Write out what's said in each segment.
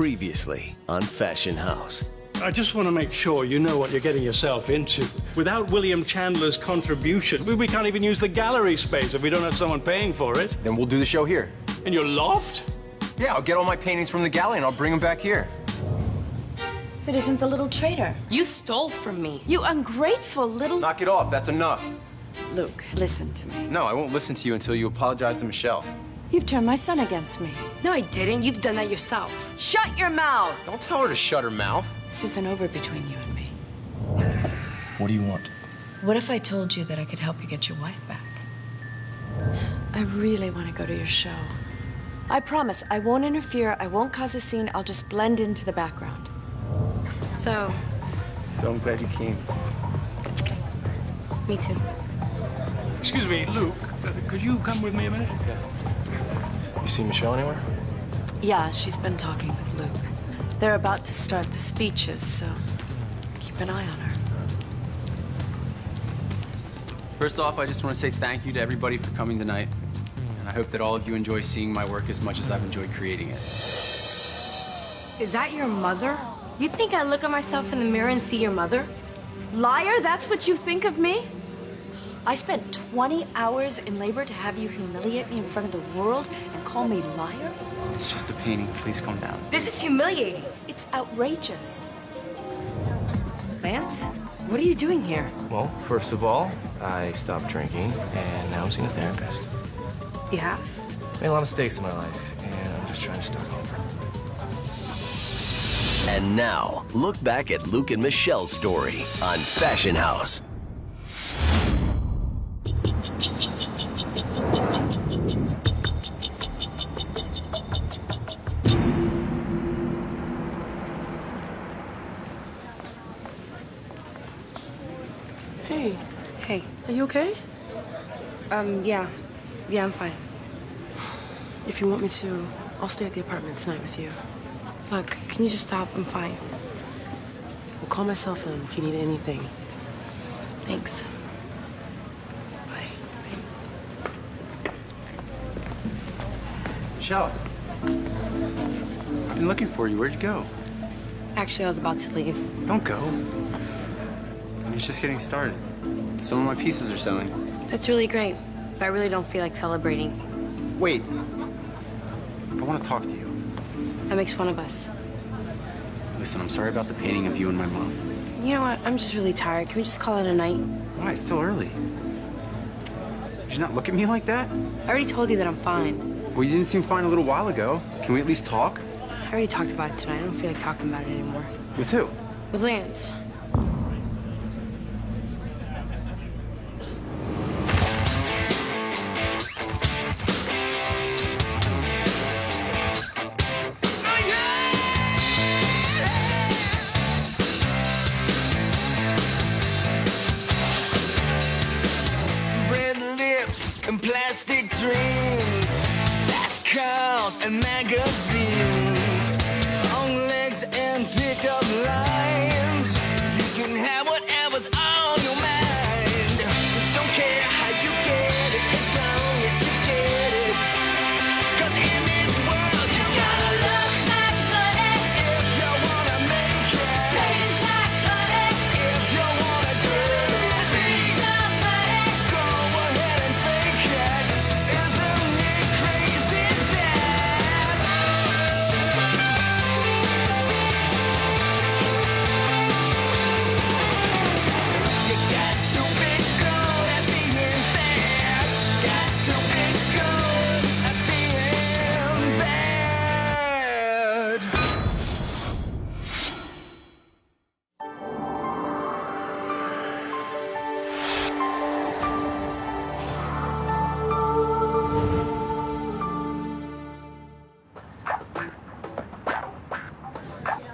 Previously on Fashion House. I just want to make sure you know what you're getting yourself into. Without William Chandler's contribution, we can't even use the gallery space if we don't have someone paying for it. Then we'll do the show here. In your loft? Yeah, I'll get all my paintings from the gallery and I'll bring them back here. If it isn't the little traitor. You stole from me. You ungrateful little... Knock it off, that's enough. Luke, listen to me. No, I won't listen to you until you apologize to Michelle. You've turned my son against me. No, I didn't. You've done that yourself. Shut your mouth! Don't tell her to shut her mouth. This isn't over between you and me. What do you want? What if I told you that I could help you get your wife back? I really want to go to your show. I promise, I won't interfere, I won't cause a scene, I'll just blend into the background. So, So I'm glad you came. me too. Excuse me, Luke, could you come with me a minute? You see Michelle anywhere? Yeah, she's been talking with Luke. They're about to start the speeches, so keep an eye on her. First off, I just want to say thank you to everybody for coming tonight. And I hope that all of you enjoy seeing my work as much as I've enjoyed creating it. Is that your mother? You think I look at myself in the mirror and see your mother? Liar, that's what you think of me? I spent 20 hours in labor to have you humiliate me in front of the world and call me liar? It's just a painting. Please calm down. This is humiliating. It's outrageous. Lance, what are you doing here? Well, first of all, I stopped drinking, and now I'm seeing a therapist. You have? Made a lot of mistakes in my life, and I'm just trying to start over. And now, look back at Luke and Michelle's story on Fashion House. Hey, Hey. are you okay? Yeah. Yeah, I'm fine. If you want me to, I'll stay at the apartment tonight with you. Look, can you just stop? I'm fine. I'll call my cell phone if you need anything. Thanks. Bye. Michelle. I've been looking for you. Where'd you go? Actually, I was about to leave. Don't go. It's just getting started. Some of my pieces are selling. That's really great, but I really don't feel like celebrating. Wait. I want to talk to you. That makes one of us. Listen, I'm sorry about the painting of you and my mom. You know what? I'm just really tired. Can we just call it a night? Why? It's still early. Did you not look at me like that? I already told you that I'm fine. Well, you didn't seem fine a little while ago. Can we at least talk? I already talked about it tonight. I don't feel like talking about it anymore. With who? With Lance. Red lips and plastic dreams, fast cars and magazines, long legs and pickup lines. You can have whatever's on your mind. Don't care how you get it, as long as you get it. 'Cause in this world you gotta look like money if you wanna make it. Taste like honey if you wanna get it. Be somebody. Go ahead and fake it. Isn't it crazy that you got to be good at being bad? Got to be good at being bad.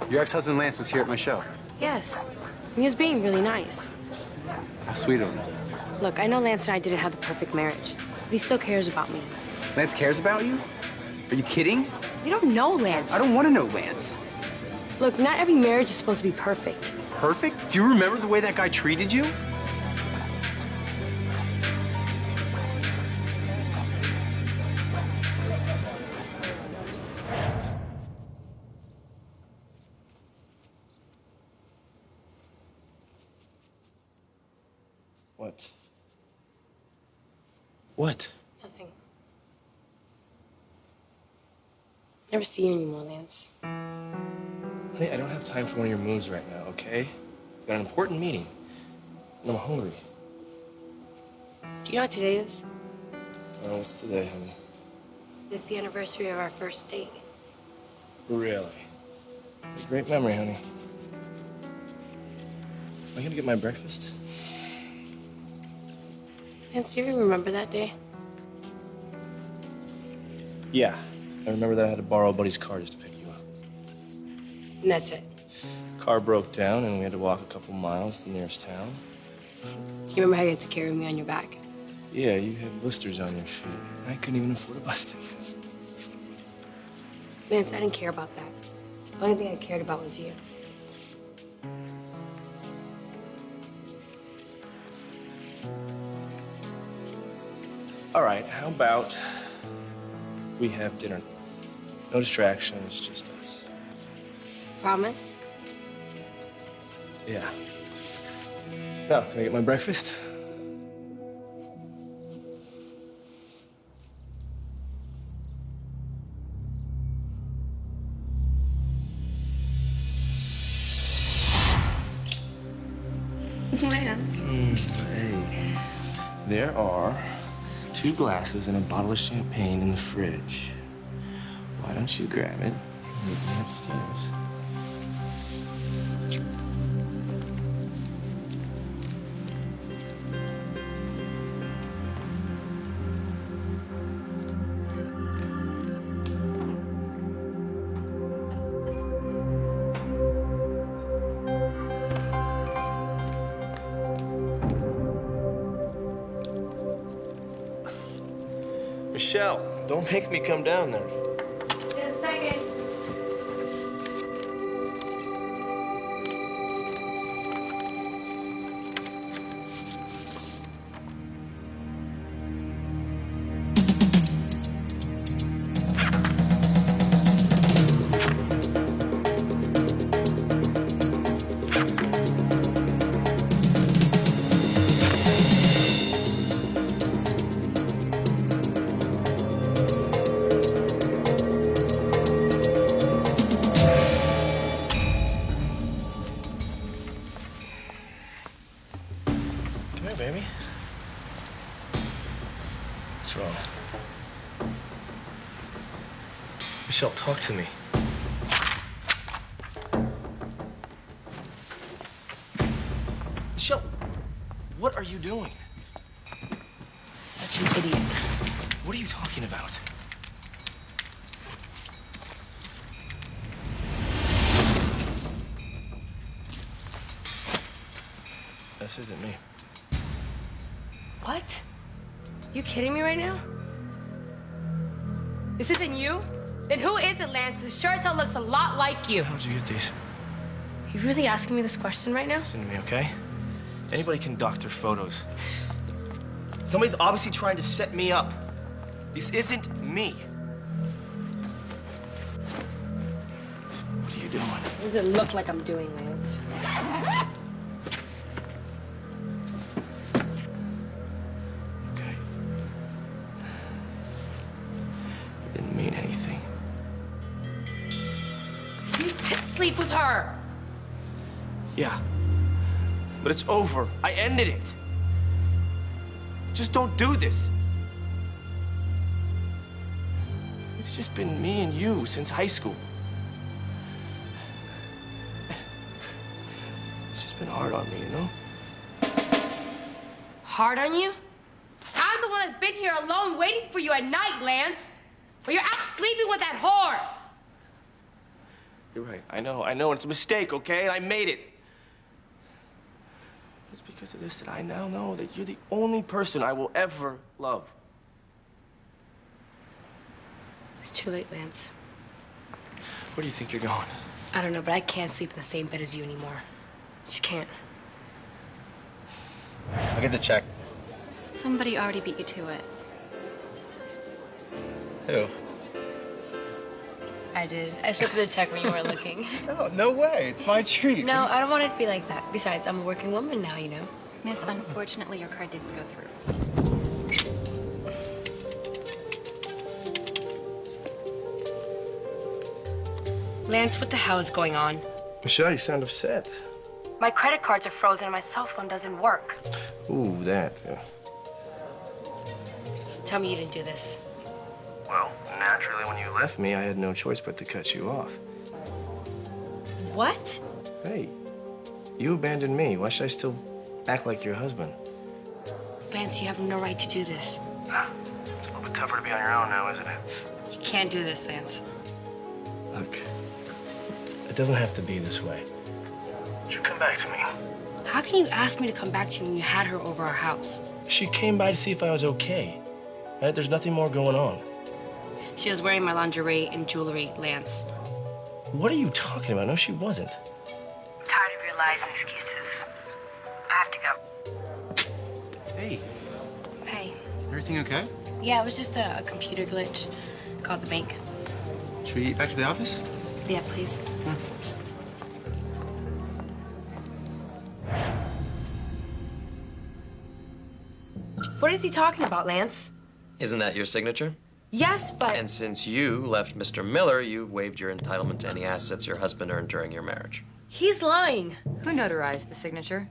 Your ex-husband Lance was here at my show. Yes. He was being really nice. How sweet of him. Look, I know Lance and I didn't have the perfect marriage, but he still cares about me. Lance cares about you? Are you kidding? You don't know Lance. I don't want to know Lance. Look, not every marriage is supposed to be perfect. Perfect? Do you remember the way that guy treated you? What? What? Nothing. Never see you anymore, Lance. Honey, I don't have time for one of your moves right now, okay? I've got an important meeting. And I'm hungry. Do you know what today is? Oh, what's today, honey? It's the anniversary of our first date. Really? A great memory, honey. Am I gonna get my breakfast? Lance, do you even remember that day? Yeah. I remember that I had to borrow a buddy's car just to pick you up. And that's it. Car broke down and we had to walk a couple miles to the nearest town. Do you remember how you had to carry me on your back? Yeah, you had blisters on your feet. I couldn't even afford a bus ticket. Lance, I didn't care about that. The only thing I cared about was you. All right, how about we have dinner? No distractions, just us. Promise? Yeah. Now, can I get my breakfast? Lance. Hey. There are 2 glasses and a bottle of champagne in the fridge. Why don't you grab it and meet me upstairs? Michelle, don't make me come down there. Just a second. Come here, baby. What's wrong? Michelle, talk to me. Michelle, what are you doing? Such an idiot. What are you talking about? This isn't me. What? You kidding me right now? This isn't you? Then who is it, Lance? Because sure as hell looks a lot like you. How'd you get these? You really asking me this question right now? Listen to me, okay? Anybody can doctor photos. Somebody's obviously trying to set me up. This isn't me. What are you doing? What does it look like I'm doing, Lance? Okay. It didn't mean anything. You did sleep with her. Yeah. But it's over. I ended it. Just don't do this. It's just been me and you since high school. It's just been hard on me, you know? Hard on you? I'm the one that's been here alone waiting for you at night, Lance. But you're out sleeping with that whore. You're right. I know. It's a mistake, okay? I made it. It's because of this that I now know that you're the only person I will ever love. It's too late, Lance. Where do you think you're going? I don't know, but I can't sleep in the same bed as you anymore. Just can't. I'll get the check. Somebody already beat you to it. Who? I did. I slipped the check when you weren't looking. No way. It's my treat. No, I don't want it to be like that. Besides, I'm a working woman now, you know. Miss, unfortunately, your card didn't go through. Lance, what the hell is going on? Michelle, you sound upset. My credit cards are frozen and my cell phone doesn't work. Ooh, that. Tell me you didn't do this. Well, naturally, when you left me, I had no choice but to cut you off. What? Hey, you abandoned me. Why should I still act like your husband? Lance, you have no right to do this. It's a little bit tougher to be on your own now, isn't it? You can't do this, Lance. Look, it doesn't have to be this way. You come back to me. How can you ask me to come back to you when you had her over our house? She came by to see if I was okay. Right? There's nothing more going on. She was wearing my lingerie and jewelry, Lance. What are you talking about? No, she wasn't. I'm tired of your lies and excuses. I have to go. Hey, Hey. everything okay? Yeah, it was just a computer glitch. Called the bank. Should we get back to the office? Yeah, please. What is he talking about, Lance? Isn't that your signature? Yes, but... And since you left Mr. Miller, you waived your entitlement to any assets your husband earned during your marriage. He's lying. Who notarized the signature?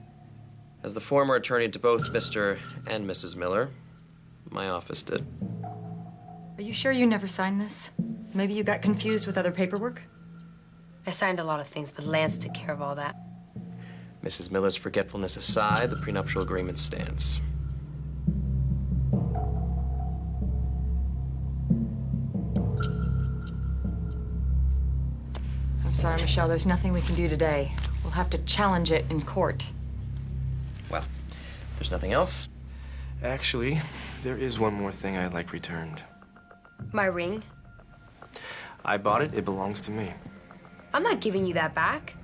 As the former attorney to both Mr. and Mrs. Miller, my office did. Are you sure you never signed this? Maybe you got confused with other paperwork? I signed a lot of things, but Lance took care of all that. Mrs. Miller's forgetfulness aside, the prenuptial agreement stands. I'm sorry, Michelle, there's nothing we can do today. We'll have to challenge it in court. Well, there's nothing else. Actually, there is one more thing I'd like returned. My ring? I bought it. It belongs to me. I'm not giving you that back.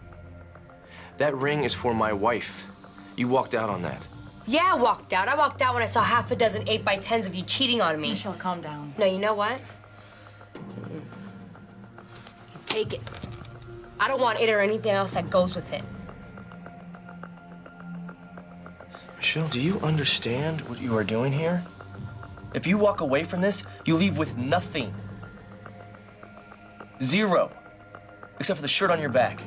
That ring is for my wife. You walked out on that. Yeah, I walked out. I walked out when I saw half a dozen 8x10s of you cheating on me. Michelle, calm down. No, you know what? Take it. I don't want it or anything else that goes with it. Michelle, do you understand what you are doing here? If you walk away from this, you leave with nothing. Zero. Except for the shirt on your back.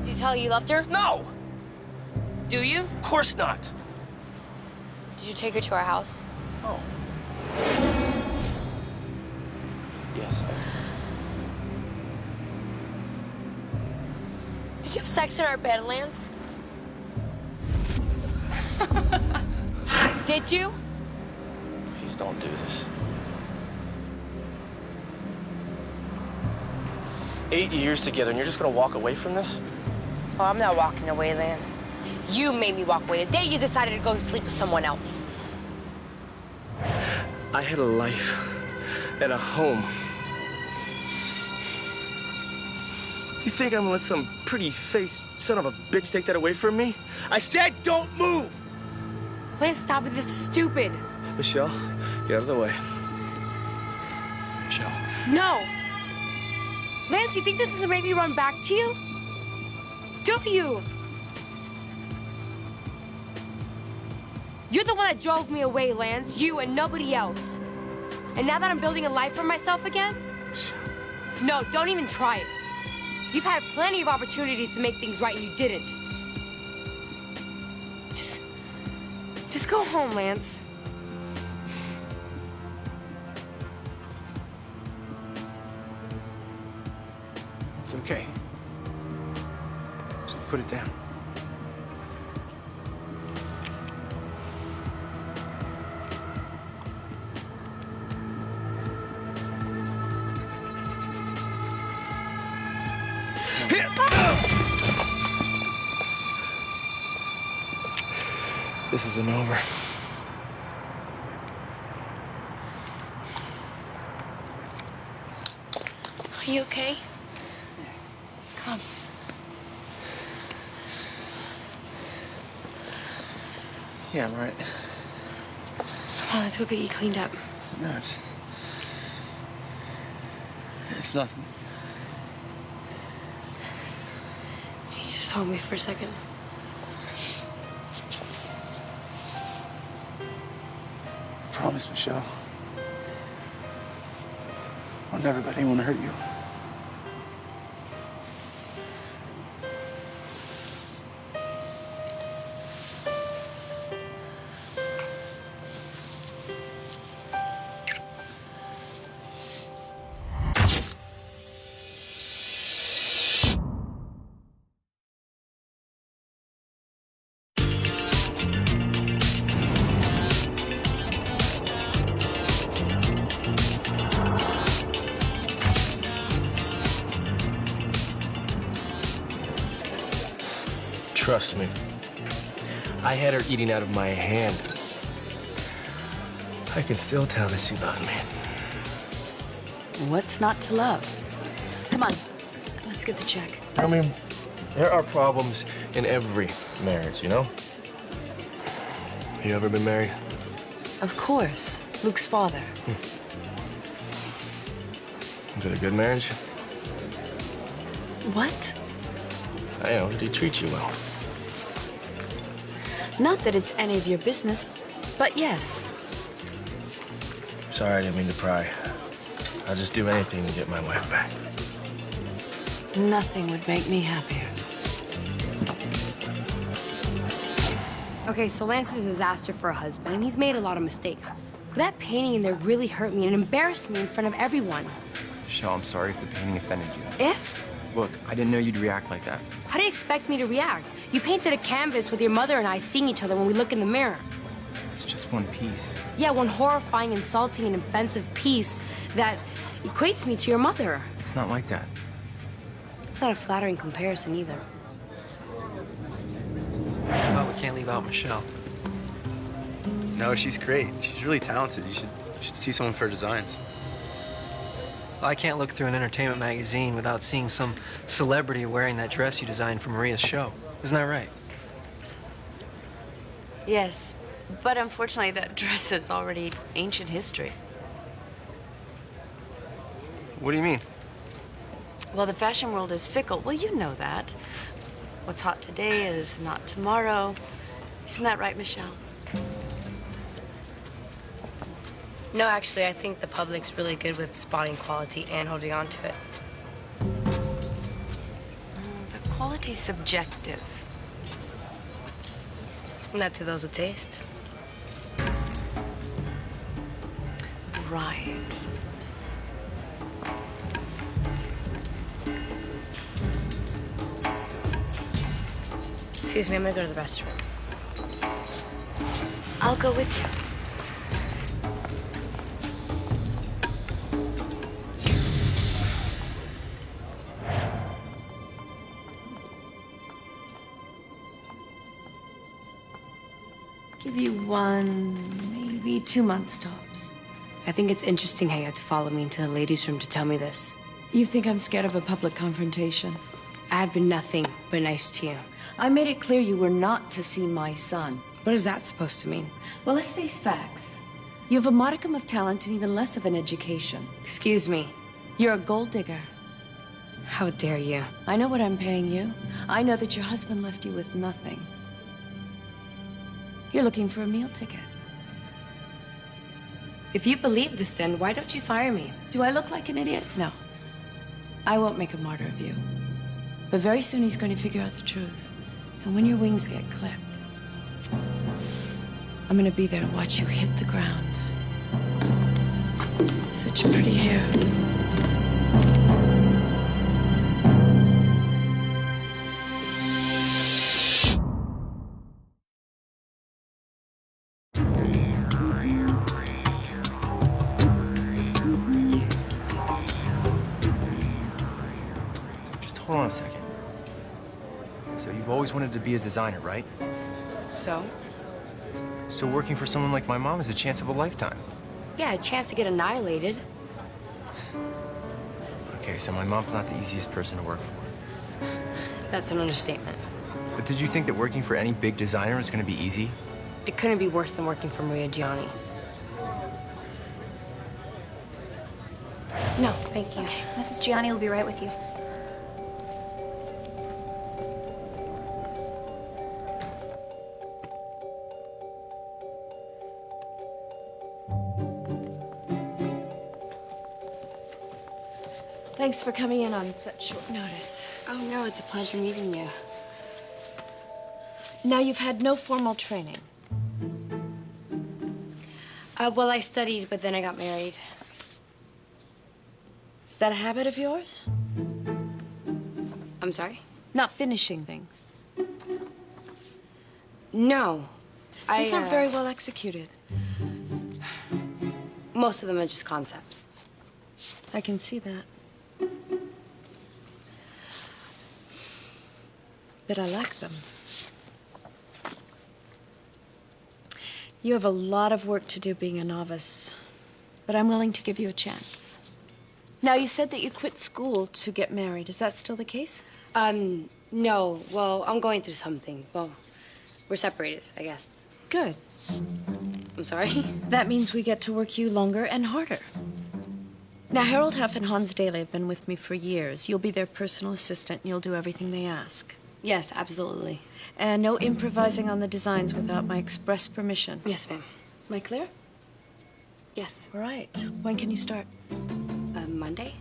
Did you tell her you loved her? No! Do you? Of course not. Did you take her to our house? No. Yes, Did you have sex in our bed, Lance? Did you? Please don't do this. 8 years together, and you're just gonna walk away from this? Oh, I'm not walking away, Lance. You made me walk away the day you decided to go and sleep with someone else. I had a life and a home. You think I'm gonna let some pretty-faced son of a bitch take that away from me? I said don't move! Lance, stop it. This is stupid. Michelle, get out of the way. Michelle. No. Lance, you think this is to make me run back to you? Do you? You're the one that drove me away, Lance. You and nobody else. And now that I'm building a life for myself again? No, don't even try it. You've had plenty of opportunities to make things right and you didn't. Just go home, Lance. It's okay. Just put it down. This isn't over. Are you okay? Come. Yeah, I'm right. Come Come on, let's go get you cleaned up. No, it's nothing. Can you just hold me for a second? Promise, Michelle. I'll never let anyone hurt you. Trust me. I had her eating out of my hand. I can still tell that she loves me. What's not to love? Come on, let's get the check. I mean, there are problems in every marriage, you know? You ever been married? Of course. Luke's father. Was it a good marriage? What? I know, did he treat you well? Not that it's any of your business, but yes. Sorry, I didn't mean to pry. I'll just do anything to get my wife back. Nothing would make me happier. Okay, so Lance is a disaster for a husband, and he's made a lot of mistakes. But that painting in there really hurt me and embarrassed me in front of everyone. Michelle, I'm sorry if the painting offended you. If? Look, I didn't know you'd react like that. How do you expect me to react? You painted a canvas with your mother and I seeing each other when we look in the mirror. It's just one piece. Yeah, one horrifying, insulting, and offensive piece that equates me to your mother. It's not like that. It's not a flattering comparison either. Oh, we can't leave out Michelle. No, she's great. She's really talented. You should see some of her designs. I can't look through an entertainment magazine without seeing some celebrity wearing that dress you designed for Maria's show. Isn't that right? Yes, but unfortunately that dress is already ancient history. What do you mean? Well, the fashion world is fickle. Well, you know that. What's hot today is not tomorrow. Isn't that right, Michelle? No, actually, I think the public's really good with spotting quality and holding on to it. The quality's subjective. Not to those with taste. Right. Excuse me, I'm gonna go to the restroom. I'll go with you. Give you 1, maybe 2 months tops. I think it's interesting how you had to follow me into the ladies' room to tell me this. You think I'm scared of a public confrontation? I have been nothing but nice to you. I made it clear you were not to see my son. What is that supposed to mean? Well, let's face facts. You have a modicum of talent and even less of an education. Excuse me. You're a gold digger. How dare you? I know what I'm paying you. I know that your husband left you with nothing. You're looking for a meal ticket. If you believe this, then why don't you fire me? Do I look like an idiot? No. I won't make a martyr of you. But very soon he's going to figure out the truth. And when your wings get clipped, I'm going to be there to watch you hit the ground. Such pretty hair. Hold on a second. So you've always wanted to be a designer, right? So? So working for someone like my mom is a chance of a lifetime. Yeah, a chance to get annihilated. Okay, so my mom's not the easiest person to work for. That's an understatement. But did you think that working for any big designer was going to be easy? It couldn't be worse than working for Maria Gianni. No, thank you. Okay. Mrs. Gianni will be right with you. Thanks for coming in on such short notice. Oh, no, it's a pleasure meeting you. Now, you've had no formal training. Well, I studied, but then I got married. Is that a habit of yours? I'm sorry? Not finishing things. No. These aren't very well executed. Most of them are just concepts. I can see that. But I like them. You have a lot of work to do being a novice, but I'm willing to give you a chance. Now, you said that you quit school to get married. Is that still the case? No. Well, I'm going through something. Well, we're separated, I guess. Good. I'm sorry? That means we get to work you longer and harder. Now, Harold Huff and Hans Daly have been with me for years. You'll be their personal assistant, and you'll do everything they ask. Yes, absolutely. And no improvising on the designs without my express permission. Yes, ma'am. Am I clear? Yes. All right. When can you start? Monday?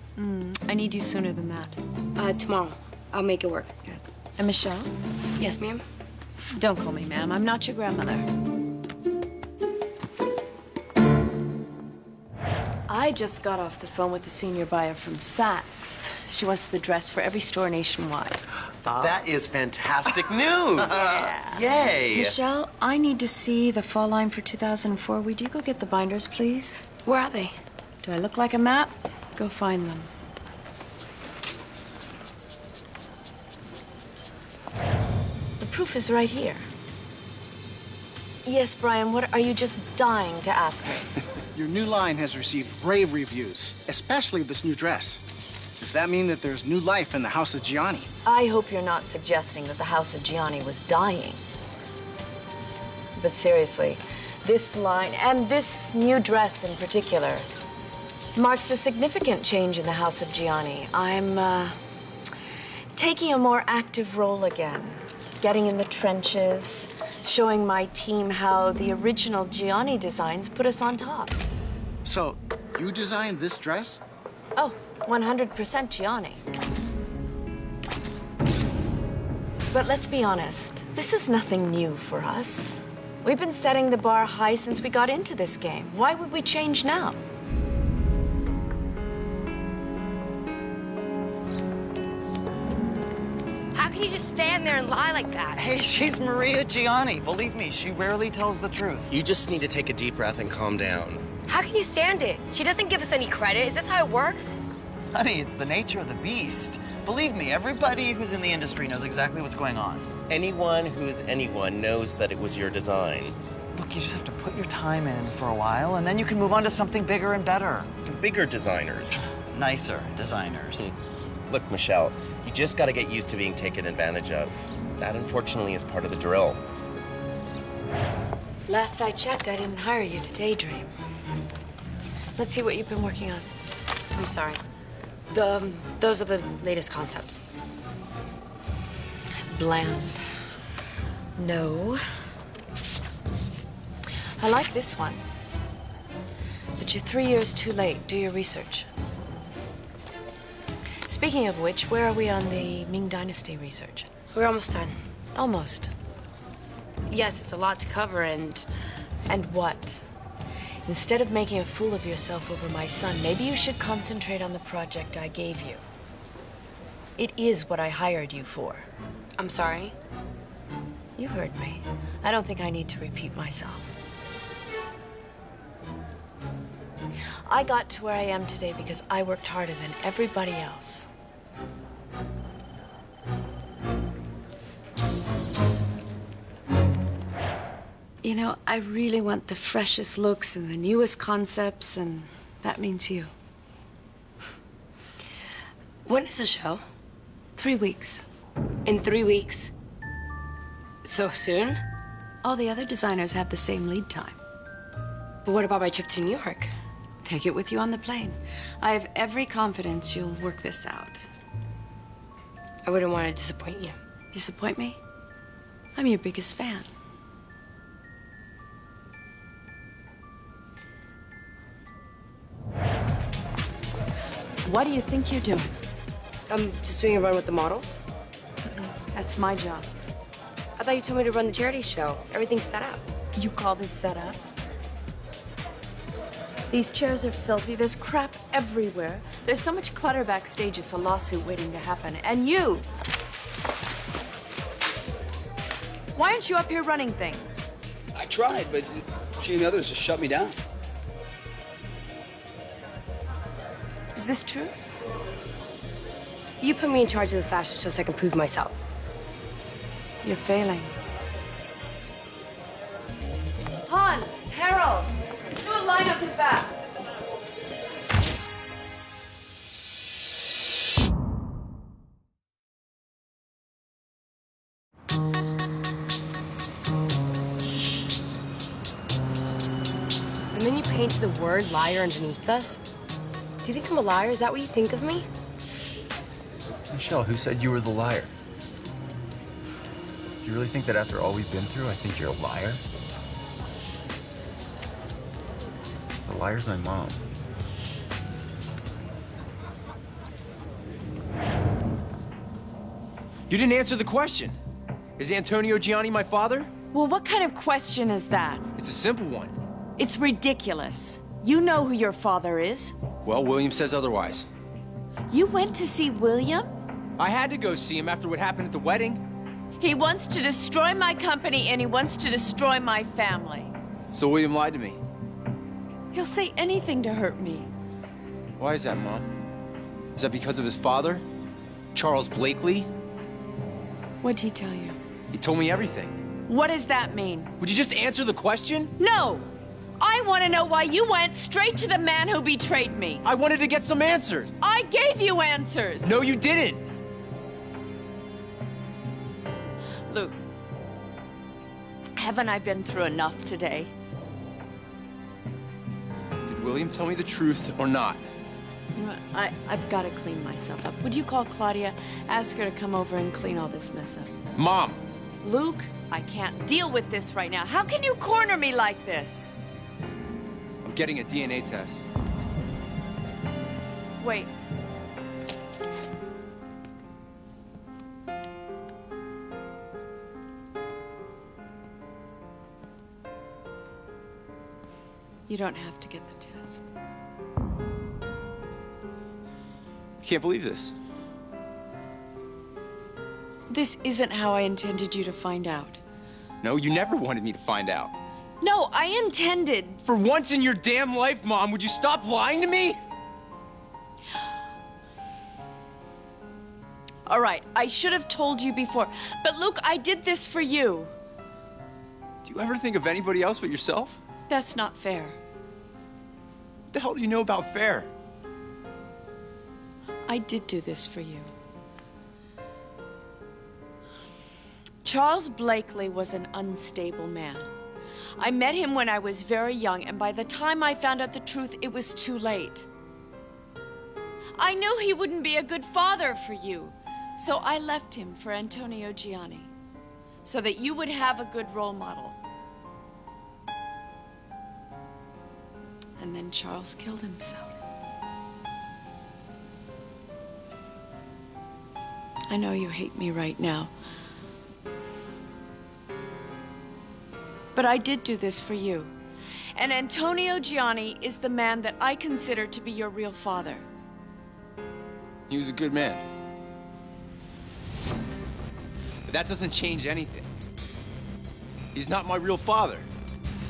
I need you sooner than that. Tomorrow. I'll make it work. Good. And Michelle? Yes, ma'am? Don't call me ma'am. I'm not your grandmother. I just got off the phone with the senior buyer from Saks. She wants the dress for every store nationwide. That is fantastic news. Yeah. Yay. Michelle, I need to see the fall line for 2004. Would you go get the binders, please? Where are they? Do I look like a map? Go find them. The proof is right here. Yes, Brian, what are you just dying to ask me? Your new line has received rave reviews, especially this new dress. Does that mean that there's new life in the House of Gianni? I hope you're not suggesting that the House of Gianni was dying. But seriously, this line, and this new dress in particular, marks a significant change in the House of Gianni. I'm taking a more active role again, getting in the trenches, showing my team how the original Gianni designs put us on top. So, you designed this dress? Oh, 100% Gianni. But let's be honest, this is nothing new for us. We've been setting the bar high since we got into this game. Why would we change now? How can you just stand there and lie like that? Hey, she's Maria Gianni. Believe me, she rarely tells the truth. You just need to take a deep breath and calm down. How can you stand it? She doesn't give us any credit. Is this how it works? Honey, it's the nature of the beast. Believe me, everybody who's in the industry knows exactly what's going on. Anyone who's anyone knows that it was your design. Look, you just have to put your time in for a while, and then you can move on to something bigger and better. Bigger designers. Nicer designers. Look, Michelle, you just got to get used to being taken advantage of. That, unfortunately, is part of the drill. Last I checked, I didn't hire you to daydream. Let's see what you've been working on. I'm sorry. Those are the latest concepts. Bland. No. I like this one. But you're 3 years too late. Do your research. Speaking of which, where are we on the Ming Dynasty research? We're almost done. Almost. Yes, it's a lot to cover, and what? Instead of making a fool of yourself over my son, maybe you should concentrate on the project I gave you. It is what I hired you for. I'm sorry? You heard me. I don't think I need to repeat myself. I got to where I am today because I worked harder than everybody else. You know, I really want the freshest looks and the newest concepts, and that means you. When is the show? 3 weeks. In 3 weeks? So soon? All the other designers have the same lead time. But what about my trip to New York? Take it with you on the plane. I have every confidence you'll work this out. I wouldn't want to disappoint you. Disappoint me? I'm your biggest fan. What do you think you're doing? I'm just doing a run with the models. That's my job. I thought you told me to run the charity show. Everything's set up. You call this set up? These chairs are filthy. There's crap everywhere. There's so much clutter backstage, it's a lawsuit waiting to happen. And you! Why aren't you up here running things? I tried, but she and the others just shut me down. Is this true? You put me in charge of the fashion show so I can prove myself. You're failing. Hans, Harold, let's do a lineup in the back. And then you painted the word liar underneath us? Do you think I'm a liar? Is that what you think of me? Michelle, who said you were the liar? Do you really think that after all we've been through, I think you're a liar? The liar's my mom. You didn't answer the question. Is Antonio Gianni my father? Well, what kind of question is that? It's a simple one. It's ridiculous. You know who your father is. Well, William says otherwise. You went to see William? I had to go see him after what happened at the wedding. He wants to destroy my company and he wants to destroy my family. So William lied to me. He'll say anything to hurt me. Why is that, Mom? Is that because of his father? Charles Blakely? What'd he tell you? He told me everything. What does that mean? Would you just answer the question? No! I want to know why you went straight to the man who betrayed me. I wanted to get some answers. I gave you answers. No, you didn't. Luke, haven't I been through enough today? Did William tell me the truth or not? You know what? I've got to clean myself up. Would you call Claudia, ask her to come over and clean all this mess up? Mom! Luke, I can't deal with this right now. How can you corner me like this? I'm getting a DNA test. Wait. You don't have to get the test. I can't believe this. This isn't how I intended you to find out. No, you never wanted me to find out. No, I intended. For once in your damn life, Mom, would you stop lying to me? All right, I should have told you before. But Luke, I did this for you. Do you ever think of anybody else but yourself? That's not fair. What the hell do you know about fair? I did do this for you. Charles Blakely was an unstable man. I met him when I was very young, and by the time I found out the truth, it was too late. I knew he wouldn't be a good father for you, so I left him for Antonio Gianni, so that you would have a good role model. And then Charles killed himself. I know you hate me right now. But I did do this for you. And Antonio Gianni is the man that I consider to be your real father. He was a good man. But that doesn't change anything. He's not my real father.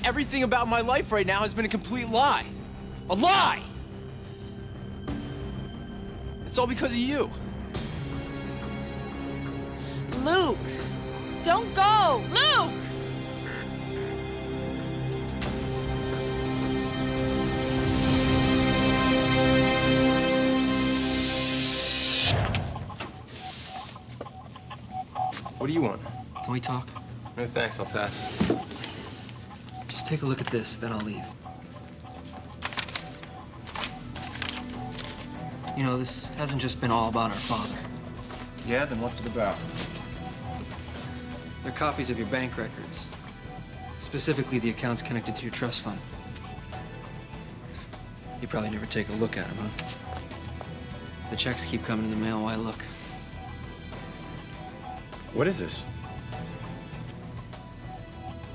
Everything about my life right now has been a complete lie. A lie! It's all because of you. Luke! Don't go! Luke! What do you want? Can we talk? No thanks, I'll pass. Just take a look at this, then I'll leave. You know, this hasn't just been all about our father. Yeah, then what's it about? They're copies of your bank records, specifically the accounts connected to your trust fund. You probably never take a look at them, huh? The checks keep coming in the mail. Why look? What is this?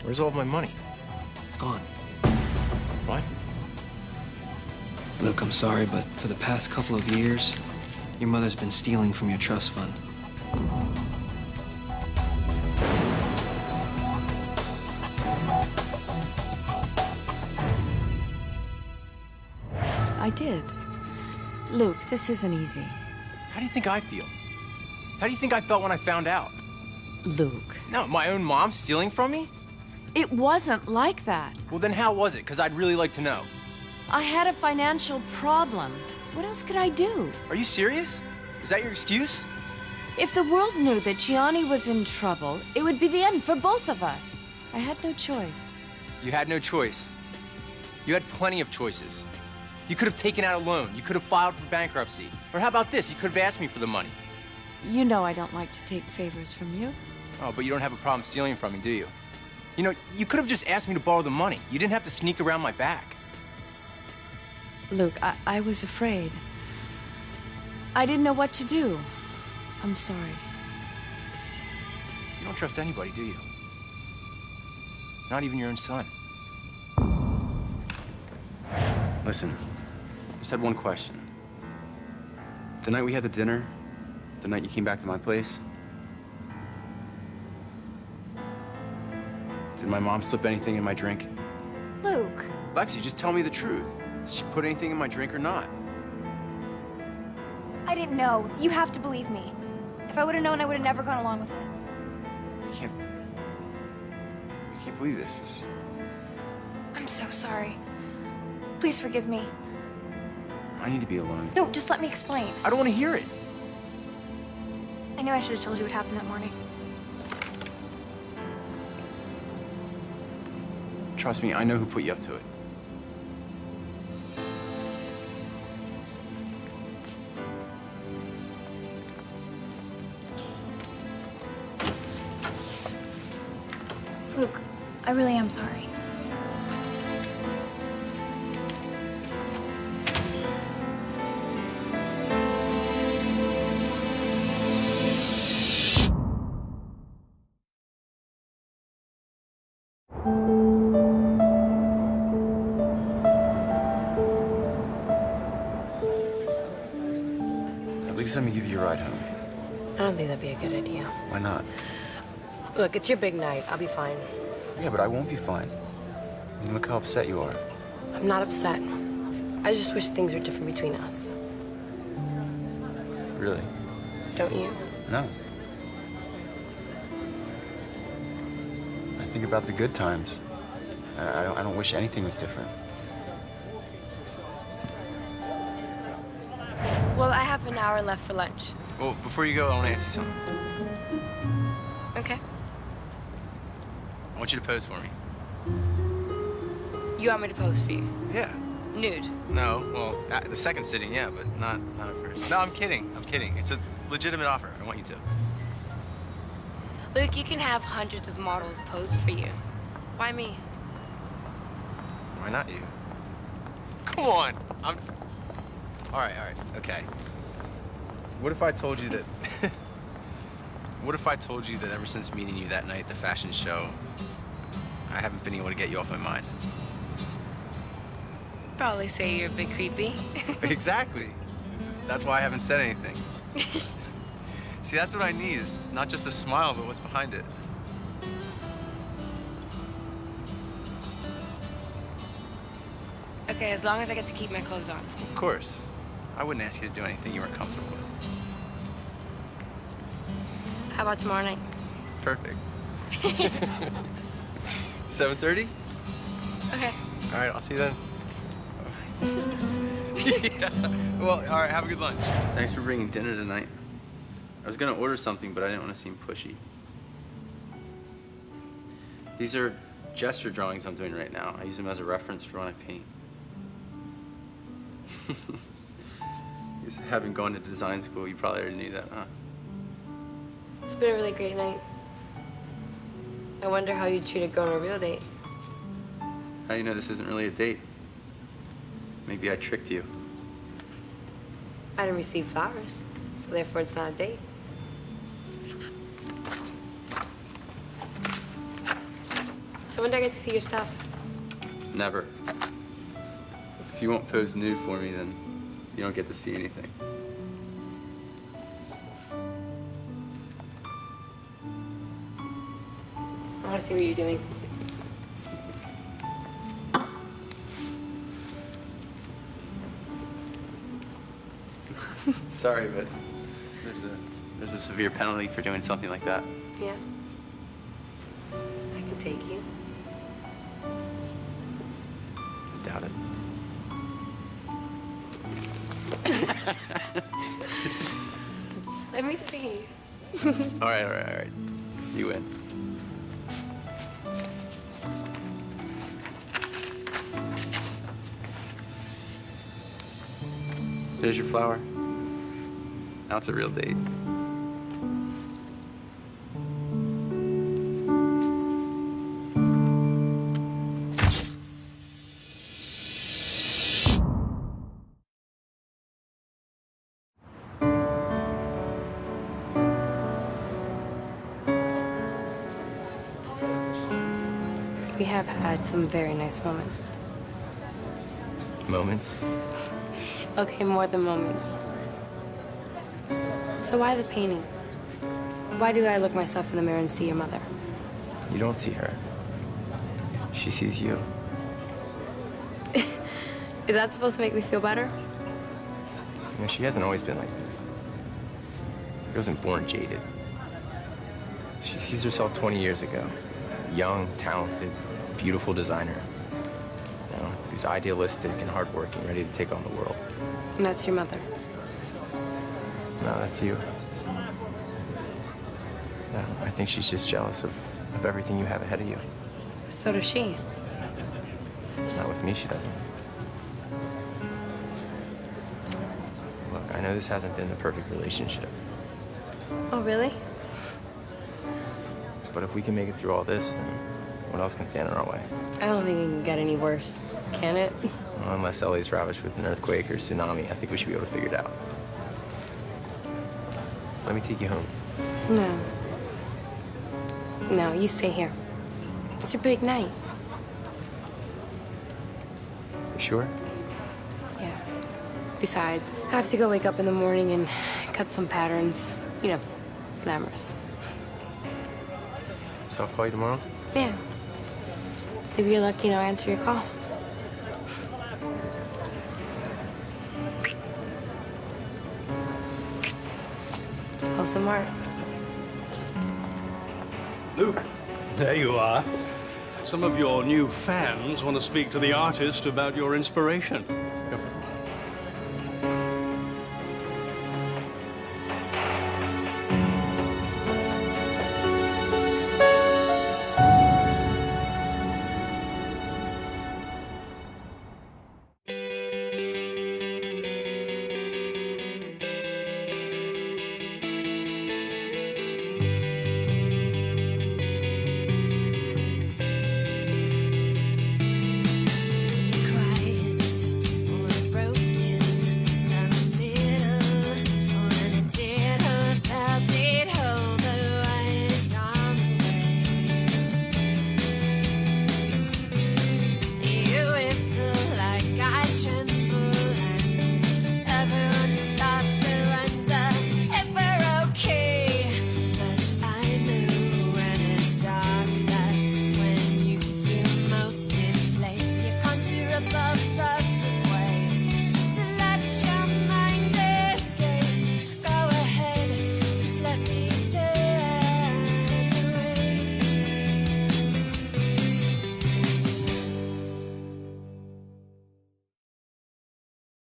Where's all of my money? It's gone. What? Luke, I'm sorry, but for the past couple of years, your mother's been stealing from your trust fund. I did. Luke, this isn't easy. How do you think I feel? How do you think I felt when I found out? Luke. No, my own mom stealing from me? It wasn't like that. Well, then how was it? Because I'd really like to know. I had a financial problem. What else could I do? Are you serious? Is that your excuse? If the world knew that Gianni was in trouble, it would be the end for both of us. I had no choice. You had no choice. You had plenty of choices. You could have taken out a loan. You could have filed for bankruptcy. Or how about this? You could have asked me for the money. You know I don't like to take favors from you. Oh, but you don't have a problem stealing from me, do you? You know, you could have just asked me to borrow the money. You didn't have to sneak around my back. Luke, I was afraid. I didn't know what to do. I'm sorry. You don't trust anybody, do you? Not even your own son. Listen, just had one question. The night we had the dinner, the night you came back to my place, did my mom slip anything in my drink? Luke. Lexi, just tell me the truth. Did she put anything in my drink or not? I didn't know. You have to believe me. If I would have known, I would have never gone along with it. I can't believe this. I'm so sorry. Please forgive me. I need to be alone. No, just let me explain. I don't want to hear it. I knew I should have told you what happened that morning. Trust me, I know who put you up to it. Luke, I really am sorry. At least let me give you a ride home. I don't think that'd be a good idea. Why not? Look, it's your big night. I'll be fine. Yeah, but I won't be fine. I mean, look how upset you are. I'm not upset. I just wish things were different between us. Really? Don't you? No. I think about the good times. I don't wish anything was different. Well, I have an hour left for lunch. Well, before you go, I want to ask you something. Okay. I want you to pose for me. You want me to pose for you? Yeah. Nude. No, well, at the second sitting, yeah, but not at first. No, I'm kidding. I'm kidding. It's a legitimate offer. I want you to. Luke, you can have hundreds of models pose for you. Why me? Why not you? Come on. All right, okay. What if I told you that... What if I told you that ever since meeting you that night at the fashion show, I haven't been able to get you off my mind? Probably say you're a bit creepy. Exactly. That's why I haven't said anything. See, that's what I need, is not just a smile, but what's behind it. Okay, as long as I get to keep my clothes on. Of course. I wouldn't ask you to do anything you weren't comfortable with. How about tomorrow night? Perfect. 7:30? Okay. All right, I'll see you then. Yeah. Well, all right, have a good lunch. Thanks for bringing dinner tonight. I was gonna order something, but I didn't want to seem pushy. These are gesture drawings I'm doing right now. I use them as a reference for when I paint. Having gone to design school, you probably already knew that, huh? It's been a really great night. I wonder how you'd treat a girl on a real date. How do you know this isn't really a date? Maybe I tricked you. I didn't receive flowers, so therefore it's not a date. So when do I get to see your stuff? Never. If you won't pose nude for me, then you don't get to see anything. I want to see what you're doing. Sorry, but there's a severe penalty for doing something like that. Yeah. I can take you. Doubt it. Let me see. All right. You win. There's your flower. Now it's a real date. We have had some very nice moments. Moments? Okay, more than moments. So why the painting? Why do I look myself in the mirror and see your mother? You don't see her. She sees you. Is that supposed to make me feel better? You know, she hasn't always been like this. She wasn't born jaded. She sees herself 20 years ago. Young, talented, beautiful designer. You know, who's idealistic and hardworking, ready to take on the world. And that's your mother. No, that's you. No, I think she's just jealous of everything you have ahead of you. So does she. Not with me, she doesn't. Look, I know this hasn't been the perfect relationship, Oh, really? but if we can make it through all this, then what else can stand in our way? I don't think it can get any worse, can it? Well, unless LA's ravaged with an earthquake or tsunami, I think we should be able to figure it out. Let me take you home. No. No, you stay here. It's your big night. You sure? Yeah. Besides, I have to go wake up in the morning and cut some patterns. You know, glamorous. So I'll call you tomorrow? Yeah. Maybe you're lucky and I'll answer your call. Sell some art. Luke, there you are. Some of your new fans want to speak to the artist about your inspiration.